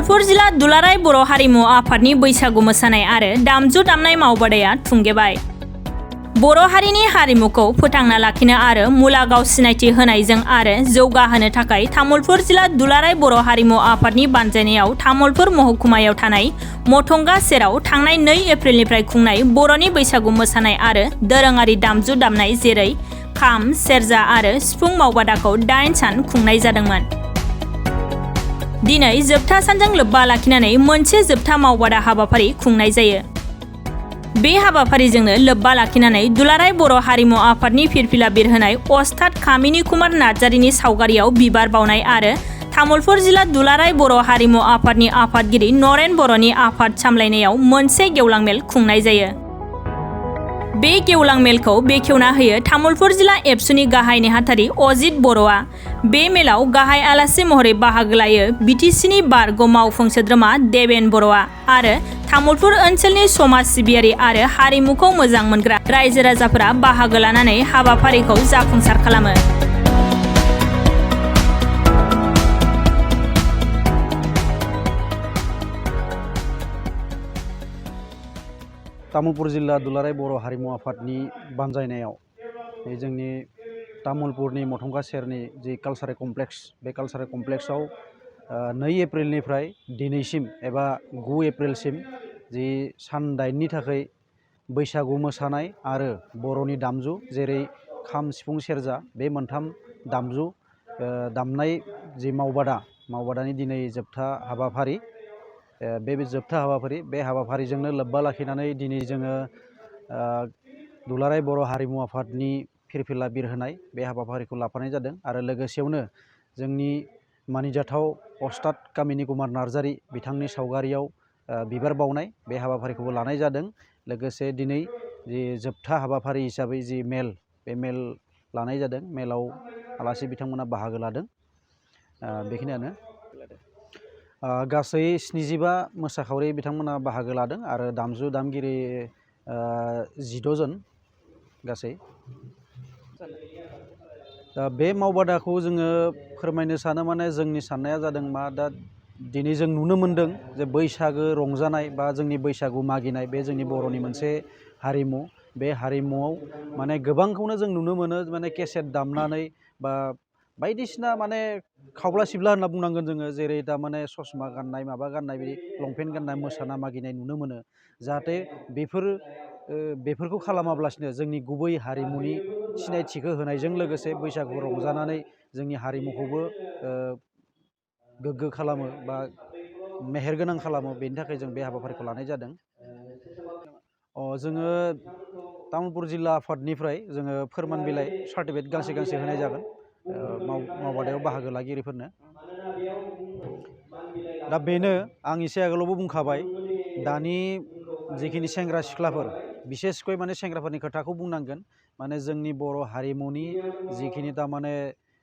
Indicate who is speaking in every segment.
Speaker 1: तामुलपुर जिला दुलाराय बर' हारिमु आफादनि बैसागु मोसानाय आरो दामजु दामनाय मावबादाया थुंगेबाय। बर' हारिनि हारिमुखौ फोथांना लाखिनो आरो मुलागाव सिनायथि होनायजों आरो जौगाहोनो थाखाय तामुलपुर जिला दुलाराय बर' हारिमु आफादनि बानजायनायाव तामुलपुर महकुमायाव थानाय मथंगा सेराव थांनाय 2 एप्रिलनिफ्राय खुंनाय बर'नि बैसागु मोसानाय आरो दोरोङारि दामजु दामनाय जेरै खाम, सेरजा आरो सिफुं मावबादाखौ 8 सान खुंनाय जादोंमोन। दिनै जोबथा सानजों लोब्बा लाखिनानै मोनसे जोबथा मावबादा हाबाफारि खुंनाय जायो। बे हाबाफारिजोंनो लोब्बा लाखिनानै दुलाराय बर' हारिमु आफादनि फिरफिला बिरहोनाय अस्ताद कामिनी कुमार नार्जारिनि सावगारियाव बिबार बावनाय आरो तामुलपुर जिला दुलाराय बर' हारिमु आफादनि आफादगिरि नरेन बर'नि आफाद सामलायनायाव मोनसे गेवलां मेल खुंनाय जायो। बे गेवलां मेलखौ बेखेवना होयो तामुलपुर जिला एबसुनि गाहाय नेहाथारि अजित बर'आ। बे मेलाव गाहाय आलासि महरै बाहागो लायो बिटिसिनि बारग' मावफुं सोद्रोमा देबेन बर'आ आरो तामुलपुर ओनसोलनि समाज सिबियारि आरो हारिमुखौ मोजां मोनग्रा रायजो राजाफोरा बाहागो लानानै हाबाफारिखौ जाफुंसार खालामो।
Speaker 2: तामुलपुर जिल्ला दुलाराय बर' हारिमु आफादनि बानजायनायाव जोंनि तामुलपुरनि मथंगा सेरनि जि कालचारेल कमप्लेक्स, बे कालचारेल कमप्लेक्सआव 2 एप्रिलनिफ्राय दिनैसिम एबा 9 एप्रिलसिम जि सान 8नि थाखाय बैसागु मोसानाय आरो बर'नि दामजु जेरै खाम, सिफुं, सेरजा बे मोनथाम दामजु दामनाय जि मावबादानि दिनै जोबथा हाबाफारि। बे जोबथा हाबाफारि बे हाबाफारिजोंनो लोब्बा लाखिनानै दिनै जोङो दुलाराय बर' हारिमु आफादनि फिरफिला बिरहोनाय बे हाबाफारिखौ लाफानाय जादों आरो लोगोसेयावनो जोंनि मानिजाथाव अस्ताद कामिनी कुमार नार्जारि बिथांनि सावगारियाव बिबार बावनाय बे हाबाफारिखौबो लानाय जादों। लोगोसे दिनै जि जोबथा हाबाफारि हिसाबै जि मेल, बे मेल लानाय जादों। मेलाव आलासि बिथांमोना बाहागो लादों। बेखिनियानो। गासै 75 मोसाखावरि बिथांमोना बाहागो लादों आरो दामजु दामगिरि 16 जन गासै। दा बे मावबादाखौ जोङो फोरमायनो सानो माने जोंनि साननाया जादों मा दा दिनै जों नुनो मोनदों जे बैसागो रंजानाय बा जोंनि बैसागु मागिनाय बे जोंनि बर'नि मोनसे हारिमु। बे हारिमुआव माने गोबांखौनो जों नुनो मोनो माने केसेट दामनानै बा बायदिसिना माने खावब्ला सिबला होनना बुंनांगोन जोङो जेरै दा माने ससमा गाननाय माबा गाननाय बिदि लंपेन्ट गाननाय मोसाना मागिनाय नुनो मोनो। जाहाथे बेफोरखौ खालामाब्लासिनो जोंनि गुबै हारिमुनि सिनायथिखौ होनायजों लोगोसे बैसागु रंजानानै जोंनि हारिमुखौबो गोग्गो खालामो बा मेहेरगोनां खालामो, बेनि थाखाय जों बे हाबाफारिखौ लानाय जादों। जोङो तामुलपुर जिल्ला आफादनिफ्राय जोङो फोरमान बिलाइ सार्टिफिकेट गांसे होनाय जागोन मावबादायाव बाहागो लागिरिफोरनो। दा बेनो आं एसे आगोलावबो बुंखाबाय दानि जिखिनि सेंग्रा सिख्लाफोर बिसेसकै माने सेंग्राफोरनि खोथाखौ बुंनांगोन। माने जोंनि बर' हारिमुनि जिखिनि तारमाने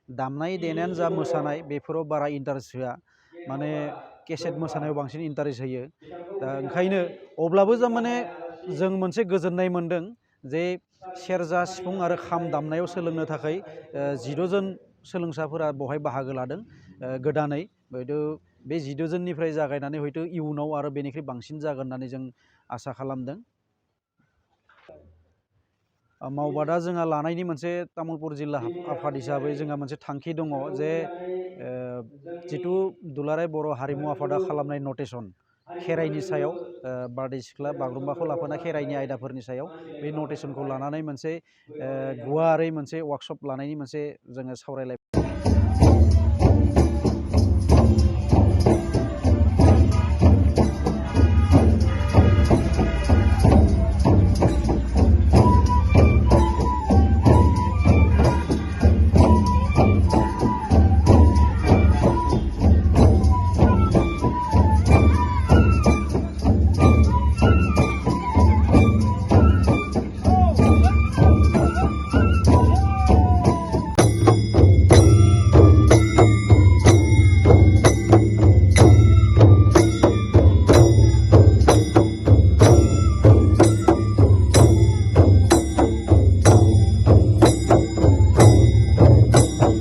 Speaker 2: दामनाय देनायानो जा मोसानाय बेफोराव बारा इन्टारेस्ट होआ, माने केसेट मोसानायाव बांसिन इन्टारेस्ट होयो। दा ओंखायनो अब्लाबो माने जों मोनसे गोजोननाय मोनदों जे सेरजा, सिफुं आरो खाम दामनायाव सोलोंनो थाखाय 16 जन सोलोंसाफोरा बेवहाय बाहागो लादों गोदानै। हयथ' बे 16 जननिफ्राय जागायनानै हयथ' इयुनाव आरो बेनिख्रुइ बांसिन जागोन होननानै जों आसा खालामदों। मावबादा जोंहा लानायनि मोनसे तामुलपुर जिल्ला आफाद हिसाबै जोंहा मोनसे थांखि दङ जे जिथु दुलाराय बर' हारिमु आफादा खालामनाय नटेसन खेराइनि सायाव बारदै सिख्ला बागुरुम्बाखौ लाफाना खेराइनि आयदाफोरनि सायाव बे नटेसनखौ लानानै मोनसे गुवारै मोनसे वार्कशप लानायनि मोनसे जोङो सावरायलाय